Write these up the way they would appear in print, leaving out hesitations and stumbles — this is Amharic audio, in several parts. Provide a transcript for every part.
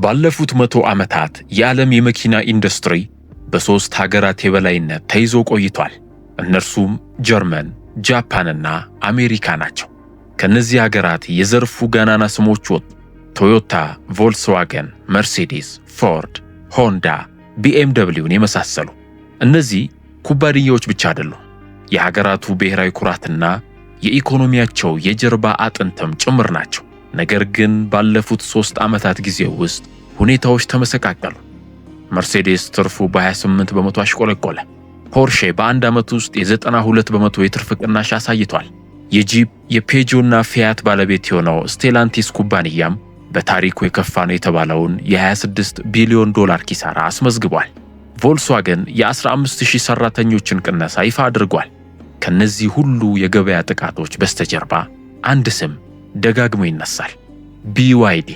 ባለፉት 100 ዓመታት የዓለም የመኪና ኢንዱስትሪ በ3 ሀገራት የበላይነት ተይዞ ቆይቷል። እነርሱም ጀርመን፣ ጃፓንና አሜሪካ ናቸው። ከነዚህ ሀገራት የዘርፉ ገናና ስሞች ወጡ። ቶዮታ፣ ቮልክስዋገን፣ መርሴዲስ፣ ፎርድ፣ ሆንዳ፣ ቢኤምደብሊውን የመሳሰሉ። እነዚህ ኩባንያዎች ብቻ አይደሉም፣ የሀገራቱ ብሔራዊ ኩራትና የኢኮኖሚያቸው የጀርባ አጥንትም ጭምር ናቸው። ነገር ግን ባለፉት 3 ዓመታት ጊዜ ውስጥ ሁኔታዎች ተመሰቃቀሉ። መርሴዲስ ትርፉ በ28 በመቶ አሽቆለቆለ። ፖርሼ በአንድ ዓመት ውስጥ የ92 በመቶ የትርፍ ቅናሽ አሳይቷል። የጂፕ የፔጆና ፊያት ባለቤት የሆነው ስቴላንቲስ ኩባንያም በታሪኩ የከፋ ነው የተባለውን የ26 ቢሊዮን ዶላር ኪሳራ አስመዝግቧል። ቮልክስዋገን የ15000 ሰራተኞችን ቅነሳ ይፋ አድርጓል። ከነዚህ ሁሉ የገበያ ጥቃቶች በስተጀርባ አንድ ስም ደጋግሞ ይነሳል፣ BYD።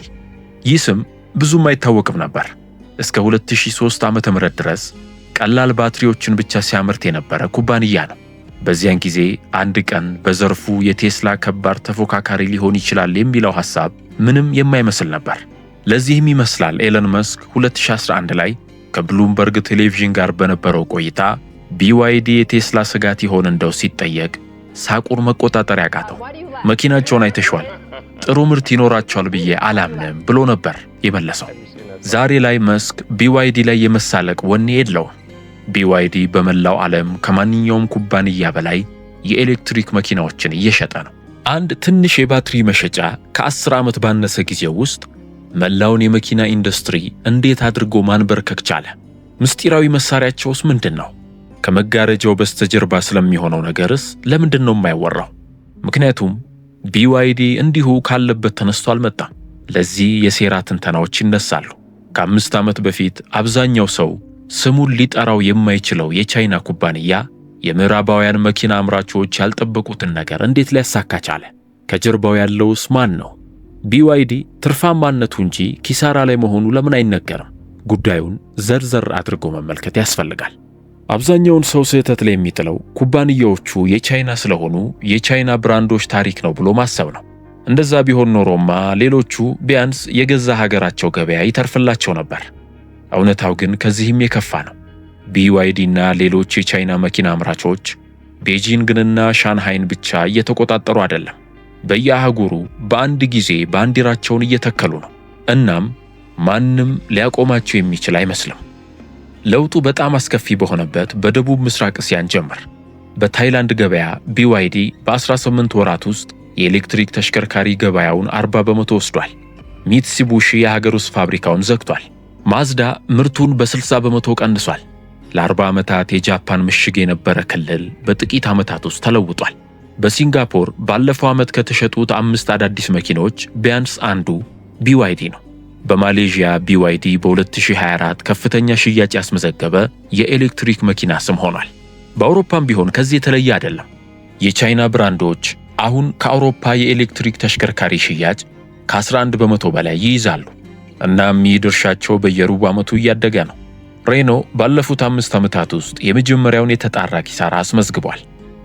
ይህ ስም ብዙም አይታወቅም ነበር። እስከ 2003 ዓ.ም ድረስ ቀላል ባትሪዎችን ብቻ ሲያመርት የነበረ ኩባንያ ነው። በዚያን ጊዜ አንድ ቀን በዘርፉ የቴስላ ከባድ ተፎካካሪ ሊሆን ይችላል የሚለው ሐሳብ ምንም የማይመስል ነበር። ለዚህም ይመስላል ኤለን መስክ 2011 ላይ ከብሉምበርግ ቴሌቪዥን ጋር በነበረው ቆይታ BYD የቴስላ ስጋት ይሆን እንደው ሲጠየቅ ሳቁን መቆጣጠር ያቃተው። መኪናቸውን አይተሽዋል፣ ጥሩ ምርት ይኖራቸዋል ብዬ አላምንም ብሎ ነበር የመለሰው። ዛሬ ላይ መስክ BYD ላይ የመሳለቅ ወኔ የለውም። BYD በመላው ዓለም ከማንኛውም ኩባንያ በላይ የኤሌክትሪክ መኪናዎችን እየሸጠ ነው። አንድ ትንሽ የባትሪ መሸጫ ከ10 ዓመት ባነሰ ጊዜ ውስጥ መላውን የመኪና ኢንዱስትሪ እንዴት አድርጎ ማንበርከክ ቻለ? ምስጢራዊ መሳሪያቸውስ ምንድን ነው? ከመጋረጃው በስተጀርባ ስለሚሆነው ነገርስ ለምንድን ነው የማይወራው? ምክንያቱም BYD እንዲሁ ካለበት ተነስቶ አልመጣም። ለዚህ የሴራ ትንተናዎች ይነሳሉ። ከ5 ዓመት በፊት አብዛኛው ሰው ስሙን ሊጠራው የማይችለው የቻይና ኩባንያ የምዕራባውያን መኪና አምራቾች ያልጠበቁትን ነገር እንዴት ሊያሳካ ቻለ? ከጀርባው ያለውስ ማን ነው? BYD ትርፋማነቱ እንጂ ኪሳራ ላይ መሆኑ ለምን አይነገርም? ጉዳዩን ዘርዘር አድርጎ መመልከት ያስፈልጋል። አብዛኛውን ሰው ስህተት ላይ የሚጥለው ኩባንያዎቹ የቻይና ስለሆኑ የቻይና ብራንዶች ታሪክ ነው ብሎ ማሰብ ነው። እንደዛ ቢሆን ኖሮማ ሌሎቹ ቢያንስ የገዛ ሀገራቸው ገበያ ይተርፍላቸው ነበር። እውነታው ግን ከዚህም የከፋ ነው። BYD እና ሌሎች የቻይና መኪና አምራቾች ቤጂንግንና ሻንሃይን ብቻ እየተቆጣጠሩ አይደለም፣ በየአህጉሩ በአንድ ጊዜ ባንዲራቸውን እየተከሉ ነው። እናም ማንም ሊያቆማቸው የሚችል አይመስልም። ለውጡ በጣም አስከፊ በሆነበት በደቡብ ምስራቅ እስያን ጀመር። በታይላንድ ገበያ BYD በ18 ወራት ውስጥ የኤሌክትሪክ ተሽከርካሪ ገበያውን 40 በመቶ ወስዷል። ሚትሱቢሺ የሀገር ውስጥ ፋብሪካውን ዘግቷል። ማዝዳ ምርቱን በ60 በመቶ ቀንሷል። ለ40 ዓመታት የጃፓን ምሽግ የነበረ ክልል በጥቂት ዓመታት ውስጥ ተለውጧል። በሲንጋፖር ባለፈው ዓመት ከተሸጡት 5 አዳዲስ መኪኖች ቢያንስ አንዱ BYD ነው። በማሌዥያ BYD በ2024 ከፍተኛ ሽያጭ ያስመዘገበ የኤሌክትሪክ መኪና ስም ሆኗል። በአውሮፓም ቢሆን ከዚህ የተለየ አይደለም። የቻይና ብራንዶች አሁን ከአውሮፓ የኤሌክትሪክ ተሽከርካሪ ሽያጭ ከ11 በመቶ በላይ ይይዛሉ። እናም ይህ ድርሻቸው በየሩብ ዓመቱ እያደገ ነው። ሬኖ ባለፉት 5 ዓመታት ውስጥ የመጀመሪያውን የተጣራ ኪሳራ አስመዝግቧል።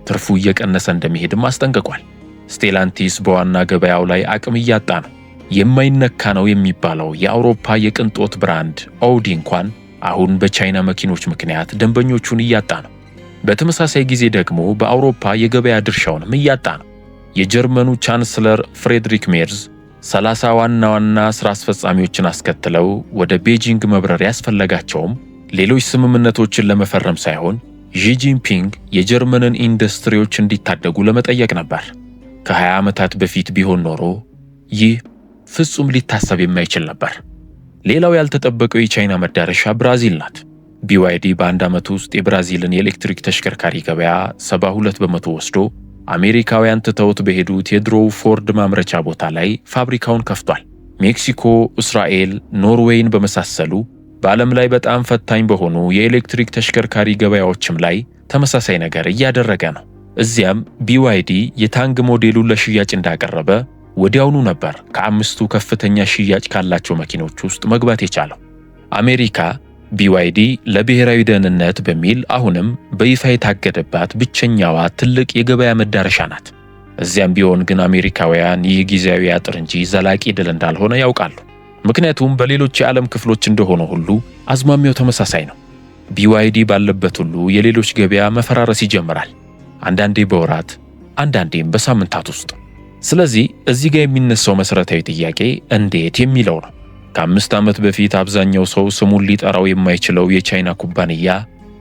ትርፉ እየቀነሰ እንደሚሄድም አስጠንቅቋል። ስቴላንቲስ በዋና ገበያው ላይ አቅም እያጣ ነው። የማይነካ ነው የሚባለው የአውሮፓ የቅንጦት ብራንድ ኦዲ እንኳን አሁን በቻይና መኪኖች ምክንያት ደንበኞቹን እያጣ ነው። በተመሳሳይ ጊዜ ደግሞ በአውሮፓ የገበያ ድርሻውንም እያጣ ነው። የጀርመኑ ቻንስለር ፍሬድሪክ ሜርዝ 30 ዋና ዋና ሥራ አስፈጻሚዎችን አስከትለው ወደ ቤጂንግ መብረር ያስፈለጋቸውም ሌሎች ስምምነቶችን ለመፈረም ሳይሆን ዢጂንፒንግ የጀርመንን ኢንዱስትሪዎች እንዲታደጉ ለመጠየቅ ነበር። ከ20 ዓመታት በፊት ቢሆን ኖሮ ይህ ፍጹም ሊታሰብ የማይችል ነበር። ሌላው ያልተጠበቀው የቻይና መዳረሻ ብራዚል ናት። BYD በአንድ ዓመት ውስጥ የብራዚልን የኤሌክትሪክ ተሽከርካሪ ገበያ 72 በመቶ ወስዶ አሜሪካውያን ትተውት በሄዱት የድሮው ፎርድ ማምረቻ ቦታ ላይ ፋብሪካውን ከፍቷል። ሜክሲኮ፣ እስራኤል፣ ኖርዌይን በመሳሰሉ በዓለም ላይ በጣም ፈታኝ በሆኑ የኤሌክትሪክ ተሽከርካሪ ገበያዎችም ላይ ተመሳሳይ ነገር እያደረገ ነው። እዚያም BYD የታንግ ሞዴሉን ለሽያጭ እንዳቀረበ ወዲያውኑ ነበር ከ5ቱ ከፍተኛ ሽያጭ ካላቸው መኪኖች ውስጥ መግባት የቻለው። አሜሪካ BYD ለብሔራዊ ደህንነት በሚል አሁንም በይፋ የታገደባት ብቸኛዋ ትልቅ የገበያ መዳረሻ ናት። እዚያም ቢሆን ግን አሜሪካውያን ይህ ጊዜያዊ አጥር እንጂ ዘላቂ ድል እንዳልሆነ ያውቃሉ። ምክንያቱም በሌሎች የዓለም ክፍሎች እንደሆነ ሁሉ አዝማሚያው ተመሳሳይ ነው። BYD ባለበት ሁሉ የሌሎች ገበያ መፈራረስ ይጀምራል። አንዳንዴ በወራት አንዳንዴም በሳምንታት ውስጥ። ስለዚህ እዚህ ጋር የሚነሳው መሰረታዊ ጥያቄ እንዴት የሚለው ነው። ከ5 ዓመት በፊት አብዛኛው ሰው ስሙን ሊጠራው የማይችለው የቻይና ኩባንያ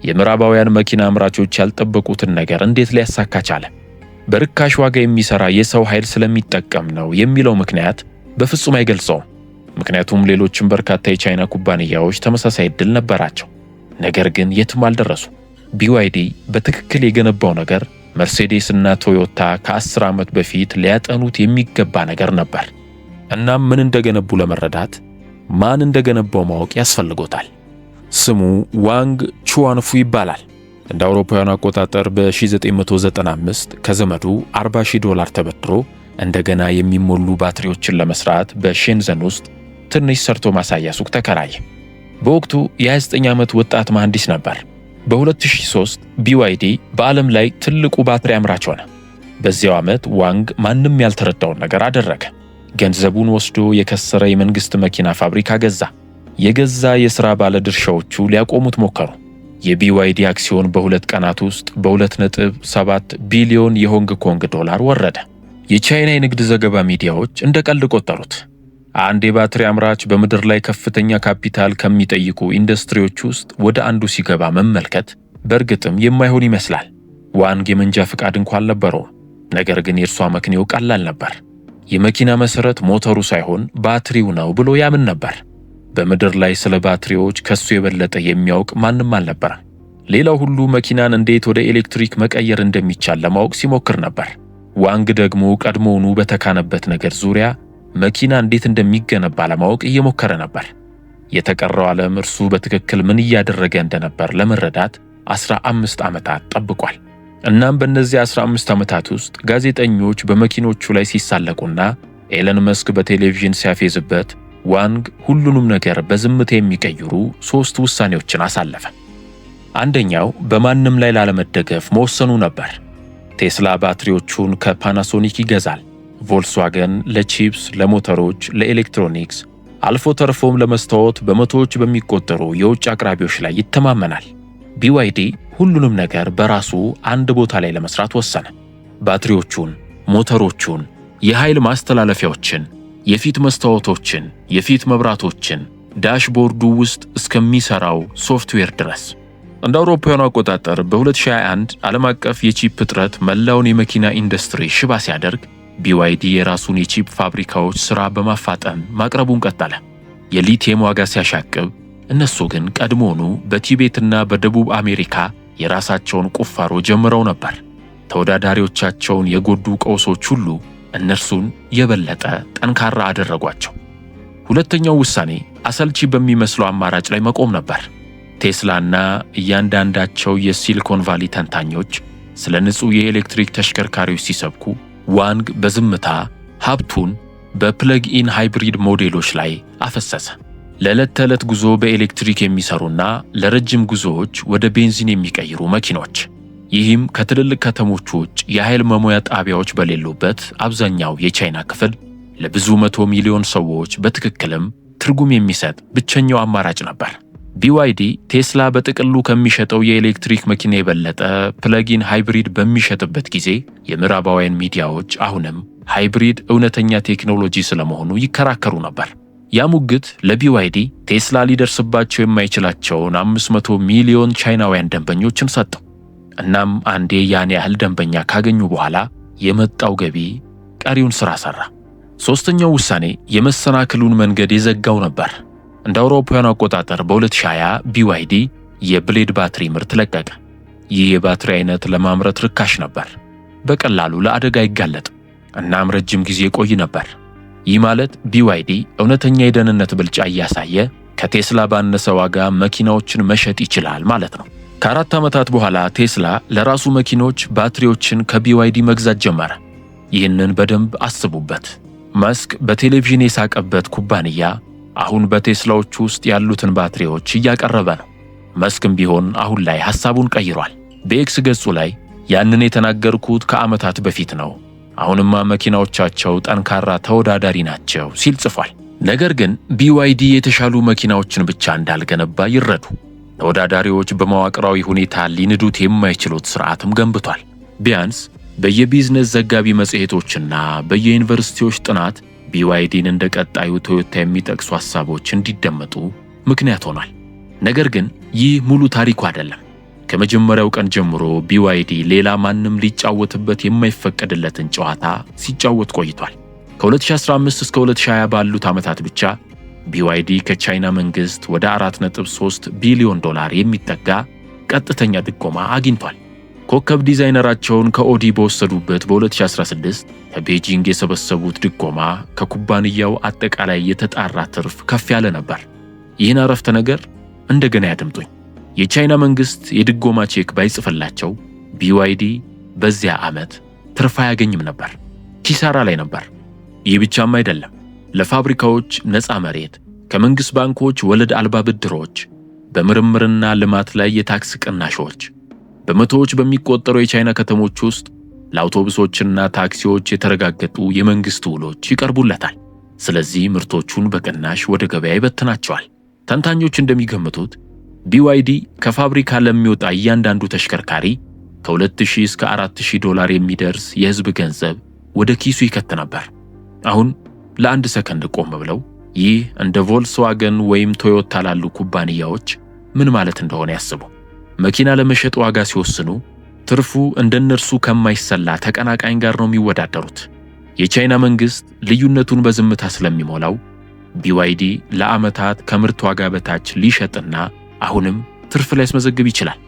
የምዕራባውያን መኪና አምራቾች ያልጠበቁትን ነገር እንዴት ሊያሳካ ቻለ? በርካሽ ዋጋ የሚሰራ የሰው ኃይል ስለሚጠቀም ነው የሚለው ምክንያት በፍጹም አይገልጸውም። ምክንያቱም ሌሎችም በርካታ የቻይና ኩባንያዎች ተመሳሳይ ዕድል ነበራቸው፣ ነገር ግን የትም አልደረሱ። BYD በትክክል የገነባው ነገር መርሴዴስ እና ቶዮታ ከ10 ዓመት በፊት ሊያጠኑት የሚገባ ነገር ነበር። እናም ምን እንደገነቡ ለመረዳት ማን እንደገነባው ማወቅ ያስፈልጎታል። ስሙ ዋንግ ቹዋንፉ ይባላል። እንደ አውሮፓውያኑ አቆጣጠር በ1995 ከዘመዱ $40,000 ተበድሮ እንደገና የሚሞሉ ባትሪዎችን ለመስራት በሼንዘን ውስጥ ትንሽ ሰርቶ ማሳያ ሱቅ ተከራየ። በወቅቱ የ29 ዓመት ወጣት መሐንዲስ ነበር። በ2003 BYD በዓለም ላይ ትልቁ ባትሪ አምራች ሆነ። በዚያው ዓመት ዋንግ ማንም ያልተረዳውን ነገር አደረገ። ገንዘቡን ወስዶ የከሰረ የመንግሥት መኪና ፋብሪካ ገዛ። የገዛ የሥራ ባለድርሻዎቹ ሊያቆሙት ሞከሩ። የBYD አክሲዮን በ2 ቀናት ውስጥ በ2.7 ቢሊዮን የሆንግ ኮንግ ዶላር ወረደ። የቻይና የንግድ ዘገባ ሚዲያዎች እንደ ቀልድ ቆጠሩት። አንድ የባትሪ አምራች በምድር ላይ ከፍተኛ ካፒታል ከሚጠይቁ ኢንዱስትሪዎች ውስጥ ወደ አንዱ ሲገባ መመልከት በእርግጥም የማይሆን ይመስላል። ዋንግ የመንጃ ፍቃድ እንኳን አልነበረውም። ነገር ግን የእርሷ መኪናው ቀላል ነበር። የመኪና መሰረት ሞተሩ ሳይሆን ባትሪው ነው ብሎ ያምን ነበር። በምድር ላይ ስለ ባትሪዎች ከሱ የበለጠ የሚያውቅ ማንም አልነበረም። ሌላው ሁሉ መኪናን እንዴት ወደ ኤሌክትሪክ መቀየር እንደሚቻል ለማወቅ ሲሞክር ነበር። ዋንግ ደግሞ ቀድሞውኑ በተካነበት ነገር ዙሪያ መኪና እንዴት እንደሚገነባ ለማወቅ እየሞከረ ነበር። የተቀረው ዓለም እርሱ በትክክል ምን እያደረገ እንደነበር ለመረዳት 15 ዓመታት ጠብቋል። እናም በእነዚህ 15 ዓመታት ውስጥ ጋዜጠኞች በመኪኖቹ ላይ ሲሳለቁና ኤለን መስክ በቴሌቪዥን ሲያፌዝበት ዋንግ ሁሉንም ነገር በዝምታ የሚቀይሩ 3 ውሳኔዎችን አሳለፈ። አንደኛው በማንም ላይ ላለመደገፍ መወሰኑ ነበር። ቴስላ ባትሪዎቹን ከፓናሶኒክ ይገዛል። ቮልስዋገን ለቺፕስ፣ ለሞተሮች፣ ለኤሌክትሮኒክስ አልፎ ተርፎም ለመስታወት በመቶዎች በሚቆጠሩ የውጭ አቅራቢዎች ላይ ይተማመናል። BYD ሁሉንም ነገር በራሱ አንድ ቦታ ላይ ለመስራት ወሰነ። ባትሪዎቹን፣ ሞተሮቹን፣ የኃይል ማስተላለፊያዎችን፣ የፊት መስታወቶችን፣ የፊት መብራቶችን፣ ዳሽቦርዱ ውስጥ እስከሚሰራው ሶፍትዌር ድረስ። እንደ አውሮፓውያኑ አቆጣጠር በ2021 ዓለም አቀፍ የቺፕ እጥረት መላውን የመኪና ኢንዱስትሪ ሽባ ሲያደርግ BYD የራሱን የቺፕ ፋብሪካዎች ሥራ በማፋጠን ማቅረቡን ቀጠለ። የሊቲየም ዋጋ ሲያሻቅብ፣ እነሱ ግን ቀድሞውኑ በቲቤትና በደቡብ አሜሪካ የራሳቸውን ቁፋሮ ጀምረው ነበር። ተወዳዳሪዎቻቸውን የጎዱ ቀውሶች ሁሉ እነርሱን የበለጠ ጠንካራ አደረጓቸው። ሁለተኛው ውሳኔ አሰልቺ በሚመስለው አማራጭ ላይ መቆም ነበር። ቴስላና እያንዳንዳቸው የሲሊኮን ቫሊ ተንታኞች ስለ ንጹሕ የኤሌክትሪክ ተሽከርካሪዎች ሲሰብኩ ዋንግ በዝምታ ሀብቱን በፕለግ-ኢን ሃይብሪድ ሞዴሎች ላይ አፈሰሰ። ለዕለት ተዕለት ጉዞ በኤሌክትሪክ የሚሰሩና ለረጅም ጉዞዎች ወደ ቤንዚን የሚቀይሩ መኪኖች። ይህም ከትልልቅ ከተሞች ውጭ የኃይል መሙያ ጣቢያዎች በሌሉበት አብዛኛው የቻይና ክፍል ለብዙ 100 ሚሊዮን ሰዎች በትክክልም ትርጉም የሚሰጥ ብቸኛው አማራጭ ነበር። BYD ቴስላ በጥቅሉ ከሚሸጠው የኤሌክትሪክ መኪና የበለጠ ፕለግ-ኢን ሃይብሪድ በሚሸጥበት ጊዜ የምዕራባውያን ሚዲያዎች አሁንም ሃይብሪድ እውነተኛ ቴክኖሎጂ ስለመሆኑ ይከራከሩ ነበር። ያ ሙግት ለBYD ቴስላ ሊደርስባቸው የማይችላቸውን 500 ሚሊዮን ቻይናውያን ደንበኞችን ሰጠው። እናም አንዴ ያን ያህል ደንበኛ ካገኙ በኋላ የመጣው ገቢ ቀሪውን ሥራ ሠራ። ሦስተኛው ውሳኔ የመሰናክሉን መንገድ የዘጋው ነበር። እንደ አውሮፓውያኑ አቆጣጠር በ2020 BYD የብሌድ ባትሪ ምርት ለቀቀ። ይህ የባትሪ አይነት ለማምረት ርካሽ ነበር፣ በቀላሉ ለአደጋ አይጋለጥም፣ እናም ረጅም ጊዜ ቆይ ነበር። ይህ ማለት BYD እውነተኛ የደህንነት ብልጫ እያሳየ ከቴስላ ባነሰ ዋጋ መኪናዎችን መሸጥ ይችላል ማለት ነው። ከ4 ዓመታት በኋላ ቴስላ ለራሱ መኪኖች ባትሪዎችን ከBYD መግዛት ጀመረ። ይህንን በደንብ አስቡበት። መስክ በቴሌቪዥን የሳቀበት ኩባንያ አሁን በቴስላዎች ውስጥ ያሉትን ባትሪዎች እያቀረበ ነው። መስክም ቢሆን አሁን ላይ ሐሳቡን ቀይሯል። በኤክስ ገጹ ላይ ያንን የተናገርኩት ከዓመታት በፊት ነው፣ አሁንማ መኪናዎቻቸው ጠንካራ ተወዳዳሪ ናቸው ሲል ጽፏል። ነገር ግን BYD የተሻሉ መኪናዎችን ብቻ እንዳልገነባ ይረዱ። ተወዳዳሪዎች በመዋቅራዊ ሁኔታ ሊንዱት የማይችሉት ስርዓትም ገንብቷል። ቢያንስ በየቢዝነስ ዘጋቢ መጽሔቶችና በየዩኒቨርሲቲዎች ጥናት BYDን እንደ ቀጣዩ ቶዮታ የሚጠቅሱ ሐሳቦች እንዲደመጡ ምክንያት ሆኗል። ነገር ግን ይህ ሙሉ ታሪኩ አይደለም። ከመጀመሪያው ቀን ጀምሮ BYD ሌላ ማንም ሊጫወትበት የማይፈቀድለትን ጨዋታ ሲጫወት ቆይቷል። ከ2015 እስከ 2020 ባሉት ዓመታት ብቻ BYD ከቻይና መንግሥት ወደ 4.3 ቢሊዮን ዶላር የሚጠጋ ቀጥተኛ ድጎማ አግኝቷል። ኮከብ ዲዛይነራቸውን ከኦዲ በወሰዱበት በ2016 ከቤጂንግ የሰበሰቡት ድጎማ ከኩባንያው አጠቃላይ የተጣራ ትርፍ ከፍ ያለ ነበር። ይህን አረፍተ ነገር እንደገና ያድምጡኝ። የቻይና መንግሥት የድጎማ ቼክ ባይጽፍላቸው BYD በዚያ ዓመት ትርፍ አያገኝም ነበር፣ ኪሳራ ላይ ነበር። ይህ ብቻም አይደለም። ለፋብሪካዎች ነፃ መሬት፣ ከመንግሥት ባንኮች ወለድ አልባ ብድሮች፣ በምርምርና ልማት ላይ የታክስ ቅናሾች፣ በመቶዎች በሚቆጠሩ የቻይና ከተሞች ውስጥ ለአውቶቡሶችና ታክሲዎች የተረጋገጡ የመንግሥት ውሎች ይቀርቡለታል። ስለዚህ ምርቶቹን በቅናሽ ወደ ገበያ ይበትናቸዋል። ተንታኞች እንደሚገምቱት BYD ከፋብሪካ ለሚወጣ እያንዳንዱ ተሽከርካሪ ከ2000 እስከ 4000 ዶላር የሚደርስ የሕዝብ ገንዘብ ወደ ኪሱ ይከት ነበር። አሁን ለአንድ ሰከንድ ቆም ብለው ይህ እንደ ቮልስዋገን ወይም ቶዮታ ላሉ ኩባንያዎች ምን ማለት እንደሆነ ያስቡ። መኪና ለመሸጥ ዋጋ ሲወስኑ ትርፉ እንደነርሱ ከማይሰላ ተቀናቃኝ ጋር ነው የሚወዳደሩት። የቻይና መንግሥት ልዩነቱን በዝምታ ስለሚሞላው BYD ለዓመታት ከምርት ዋጋ በታች ሊሸጥና አሁንም ትርፍ ሊያስመዘግብ ይችላል።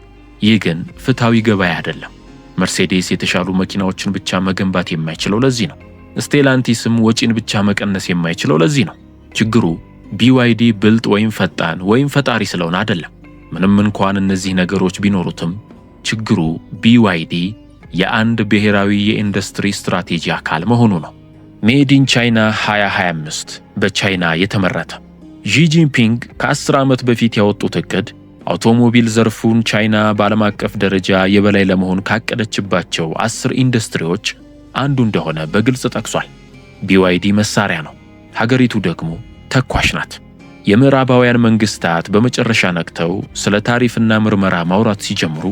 ይህ ግን ፍትሃዊ ገበያ አይደለም። መርሴዴስ የተሻሉ መኪናዎችን ብቻ መገንባት የማይችለው ለዚህ ነው። ስቴላንቲስም ወጪን ብቻ መቀነስ የማይችለው ለዚህ ነው። ችግሩ BYD ብልጥ ወይም ፈጣን ወይም ፈጣሪ ስለሆነ አይደለም። ምንም እንኳን እነዚህ ነገሮች ቢኖሩትም ችግሩ BYD የአንድ ብሔራዊ የኢንዱስትሪ ስትራቴጂ አካል መሆኑ ነው። ሜድ ኢን ቻይና 2025 በቻይና የተመረተ። ዢ ጂንፒንግ ከ10 ዓመት በፊት ያወጡት እቅድ አውቶሞቢል ዘርፉን ቻይና በዓለም አቀፍ ደረጃ የበላይ ለመሆን ካቀደችባቸው 10 ኢንዱስትሪዎች አንዱ እንደሆነ በግልጽ ጠቅሷል። BYD መሳሪያ ነው፣ ሀገሪቱ ደግሞ ተኳሽ ናት። የምዕራባውያን መንግስታት በመጨረሻ ነቅተው ስለ ታሪፍና ምርመራ ማውራት ሲጀምሩ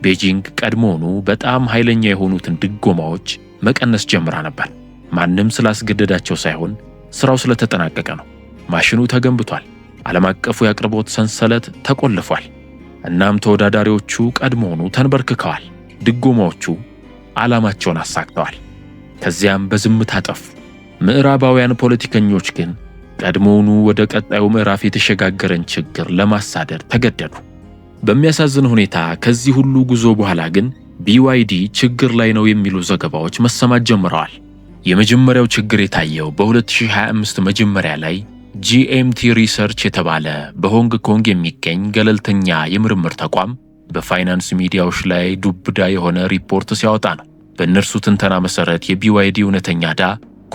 ቤጂንግ ቀድሞውኑ በጣም ኃይለኛ የሆኑትን ድጎማዎች መቀነስ ጀምራ ነበር። ማንም ስላስገደዳቸው ሳይሆን ስራው ስለተጠናቀቀ ነው። ማሽኑ ተገንብቷል። ዓለም አቀፉ የአቅርቦት ሰንሰለት ተቆልፏል። እናም ተወዳዳሪዎቹ ቀድሞውኑ ተንበርክከዋል። ድጎማዎቹ ዓላማቸውን አሳክተዋል። ከዚያም በዝምታ ጠፉ። ምዕራባውያን ፖለቲከኞች ግን ቀድሞውኑ ወደ ቀጣዩ ምዕራፍ የተሸጋገረን ችግር ለማሳደድ ተገደዱ። በሚያሳዝን ሁኔታ ከዚህ ሁሉ ጉዞ በኋላ ግን BYD ችግር ላይ ነው የሚሉ ዘገባዎች መሰማት ጀምረዋል። የመጀመሪያው ችግር የታየው በ2025 መጀመሪያ ላይ GMT ሪሰርች የተባለ በሆንግ ኮንግ የሚገኝ ገለልተኛ የምርምር ተቋም በፋይናንስ ሚዲያዎች ላይ ዱብዳ የሆነ ሪፖርት ሲያወጣ ነው። በእነርሱ ትንተና መሠረት የBYD እውነተኛ ዕዳ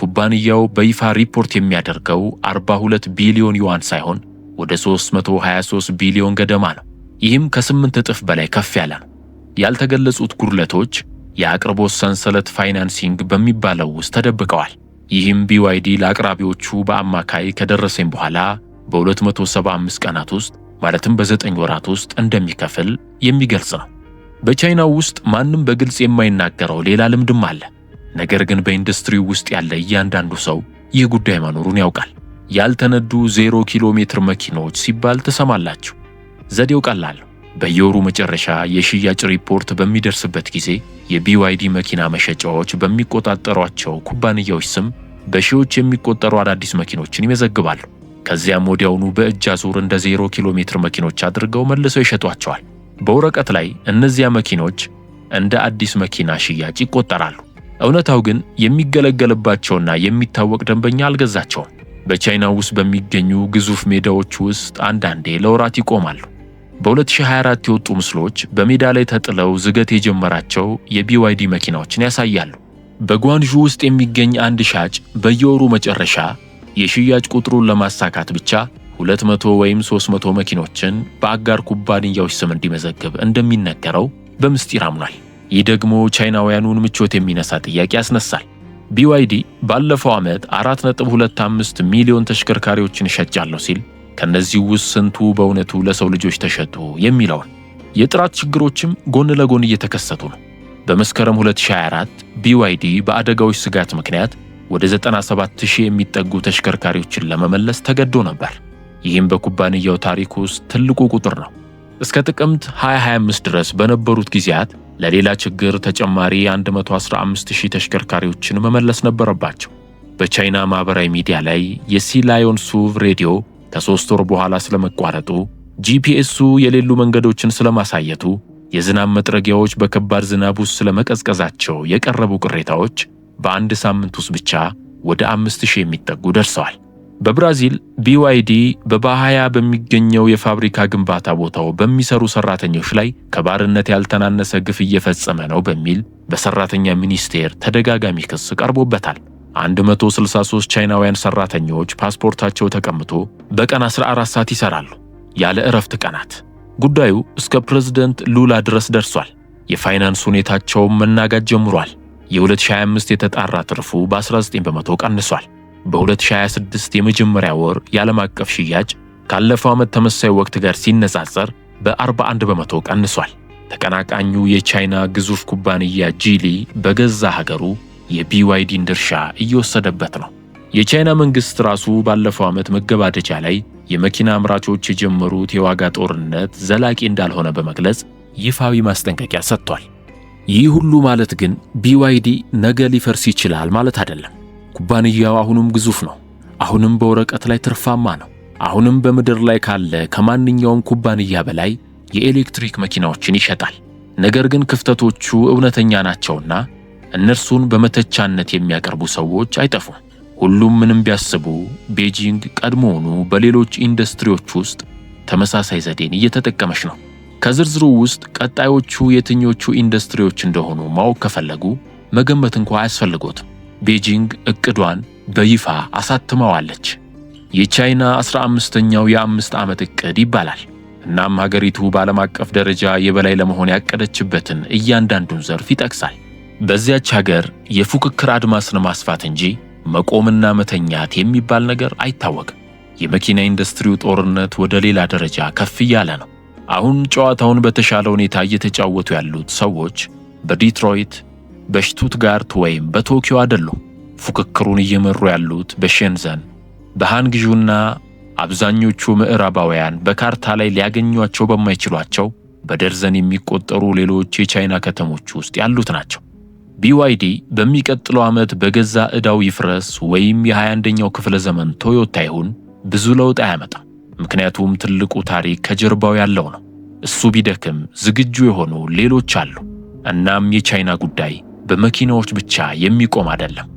ኩባንያው በይፋ ሪፖርት የሚያደርገው 42 ቢሊዮን ዩዋን ሳይሆን ወደ 323 ቢሊዮን ገደማ ነው። ይህም ከ8 እጥፍ በላይ ከፍ ያለ ነው። ያልተገለጹት ጉድለቶች የአቅርቦት ሰንሰለት ፋይናንሲንግ በሚባለው ውስጥ ተደብቀዋል። ይህም BYD ለአቅራቢዎቹ በአማካይ ከደረሰኝ በኋላ በ275 ቀናት ውስጥ ማለትም በ9 ወራት ውስጥ እንደሚከፍል የሚገልጽ ነው። በቻይናው ውስጥ ማንም በግልጽ የማይናገረው ሌላ ልምድም አለ። ነገር ግን በኢንዱስትሪው ውስጥ ያለ እያንዳንዱ ሰው ይህ ጉዳይ መኖሩን ያውቃል። ያልተነዱ 0 ኪሎ ሜትር መኪኖች ሲባል ትሰማላችሁ። ዘዴው ቀላል ነው። በየወሩ መጨረሻ የሽያጭ ሪፖርት በሚደርስበት ጊዜ የBYD መኪና መሸጫዎች በሚቆጣጠሯቸው ኩባንያዎች ስም በሺዎች የሚቆጠሩ አዳዲስ መኪኖችን ይመዘግባሉ። ከዚያም ወዲያውኑ በእጅ አዙር እንደ 0 ኪሎ ሜትር መኪኖች አድርገው መልሰው ይሸጧቸዋል። በወረቀት ላይ እነዚያ መኪኖች እንደ አዲስ መኪና ሽያጭ ይቆጠራሉ። እውነታው ግን የሚገለገልባቸውና የሚታወቅ ደንበኛ አልገዛቸውም። በቻይና ውስጥ በሚገኙ ግዙፍ ሜዳዎች ውስጥ አንዳንዴ ለወራት ይቆማሉ። በ2024 የወጡ ምስሎች በሜዳ ላይ ተጥለው ዝገት የጀመራቸው የBYD መኪናዎችን ያሳያሉ። በጓንዡ ውስጥ የሚገኝ አንድ ሻጭ በየወሩ መጨረሻ የሽያጭ ቁጥሩን ለማሳካት ብቻ 200 ወይም 300 መኪኖችን በአጋር ኩባንያዎች ስም እንዲመዘግብ እንደሚነገረው በምስጢር አምኗል። ይህ ደግሞ ቻይናውያኑን ምቾት የሚነሳ ጥያቄ ያስነሳል። BYD ባለፈው ዓመት 4.25 ሚሊዮን ተሽከርካሪዎችን ሸጫለሁ ሲል ከነዚህ ውስጥ ስንቱ በእውነቱ ለሰው ልጆች ተሸጡ የሚለውን የጥራት ችግሮችም ጎን ለጎን እየተከሰቱ ነው። በመስከረም 2024 BYD በአደጋዎች ስጋት ምክንያት ወደ 97,000 የሚጠጉ ተሽከርካሪዎችን ለመመለስ ተገዶ ነበር። ይህም በኩባንያው ታሪክ ውስጥ ትልቁ ቁጥር ነው። እስከ ጥቅምት 2025 ድረስ በነበሩት ጊዜያት ለሌላ ችግር ተጨማሪ 115,000 ተሽከርካሪዎችን መመለስ ነበረባቸው። በቻይና ማህበራዊ ሚዲያ ላይ የሲ ላዮን ሱቭ ሬዲዮ ከ3 ወር በኋላ ስለመቋረጡ፣ ጂፒኤሱ የሌሉ መንገዶችን ስለማሳየቱ፣ የዝናብ መጥረጊያዎች በከባድ ዝናብ ውስጥ ስለመቀዝቀዛቸው የቀረቡ ቅሬታዎች በአንድ ሳምንት ውስጥ ብቻ ወደ 5,000 የሚጠጉ ደርሰዋል። በብራዚል BYD በባሃያ በሚገኘው የፋብሪካ ግንባታ ቦታው በሚሰሩ ሰራተኞች ላይ ከባርነት ያልተናነሰ ግፍ እየፈጸመ ነው በሚል በሰራተኛ ሚኒስቴር ተደጋጋሚ ክስ ቀርቦበታል። 163 ቻይናውያን ሰራተኞች ፓስፖርታቸው ተቀምቶ በቀን 14 ሰዓት ይሰራሉ ያለ እረፍት ቀናት። ጉዳዩ እስከ ፕሬዝዳንት ሉላ ድረስ ደርሷል። የፋይናንስ ሁኔታቸውም መናጋት ጀምሯል። የ2025 የተጣራ ትርፉ በ19 በመቶ ቀንሷል። በ2026 የመጀመሪያ ወር የዓለም አቀፍ ሽያጭ ካለፈው ዓመት ተመሳሳይ ወቅት ጋር ሲነጻጸር በ41 በመቶ ቀንሷል። ተቀናቃኙ የቻይና ግዙፍ ኩባንያ ጂሊ በገዛ ሀገሩ የBYDን ድርሻ እየወሰደበት ነው። የቻይና መንግስት ራሱ ባለፈው ዓመት መገባደጃ ላይ የመኪና አምራቾች የጀመሩት የዋጋ ጦርነት ዘላቂ እንዳልሆነ በመግለጽ ይፋዊ ማስጠንቀቂያ ሰጥቷል። ይህ ሁሉ ማለት ግን BYD ነገ ሊፈርስ ይችላል ማለት አይደለም። ኩባንያው አሁንም ግዙፍ ነው። አሁንም በወረቀት ላይ ትርፋማ ነው። አሁንም በምድር ላይ ካለ ከማንኛውም ኩባንያ በላይ የኤሌክትሪክ መኪናዎችን ይሸጣል። ነገር ግን ክፍተቶቹ እውነተኛ ናቸውና እነርሱን በመተቻነት የሚያቀርቡ ሰዎች አይጠፉም። ሁሉም ምንም ቢያስቡ ቤጂንግ ቀድሞውኑ በሌሎች ኢንዱስትሪዎች ውስጥ ተመሳሳይ ዘዴን እየተጠቀመች ነው። ከዝርዝሩ ውስጥ ቀጣዮቹ የትኞቹ ኢንዱስትሪዎች እንደሆኑ ማወቅ ከፈለጉ መገመት እንኳ አያስፈልጎትም። ቤጂንግ እቅዷን በይፋ አሳትመዋለች። የቻይና 15ኛው የ5 ዓመት እቅድ ይባላል። እናም ሀገሪቱ በዓለም አቀፍ ደረጃ የበላይ ለመሆን ያቀደችበትን እያንዳንዱን ዘርፍ ይጠቅሳል። በዚያች ሀገር የፉክክር አድማስን ማስፋት እንጂ መቆምና መተኛት የሚባል ነገር አይታወቅም። የመኪና ኢንዱስትሪው ጦርነት ወደ ሌላ ደረጃ ከፍ እያለ ነው። አሁን ጨዋታውን በተሻለ ሁኔታ እየተጫወቱ ያሉት ሰዎች በዲትሮይት፣ በሽቱትጋርት ወይም በቶኪዮ አይደሉም። ፉክክሩን እየመሩ ያሉት በሼንዘን፣ በሃንግዡና አብዛኞቹ ምዕራባውያን በካርታ ላይ ሊያገኟቸው በማይችሏቸው በደርዘን የሚቆጠሩ ሌሎች የቻይና ከተሞች ውስጥ ያሉት ናቸው። BYD በሚቀጥለው ዓመት በገዛ ዕዳው ይፍረስ ወይም የ21ኛው ክፍለ ዘመን ቶዮታ ይሁን ብዙ ለውጥ አያመጣም። ምክንያቱም ትልቁ ታሪክ ከጀርባው ያለው ነው። እሱ ቢደክም ዝግጁ የሆኑ ሌሎች አሉ። እናም የቻይና ጉዳይ በመኪናዎች ብቻ የሚቆም አይደለም።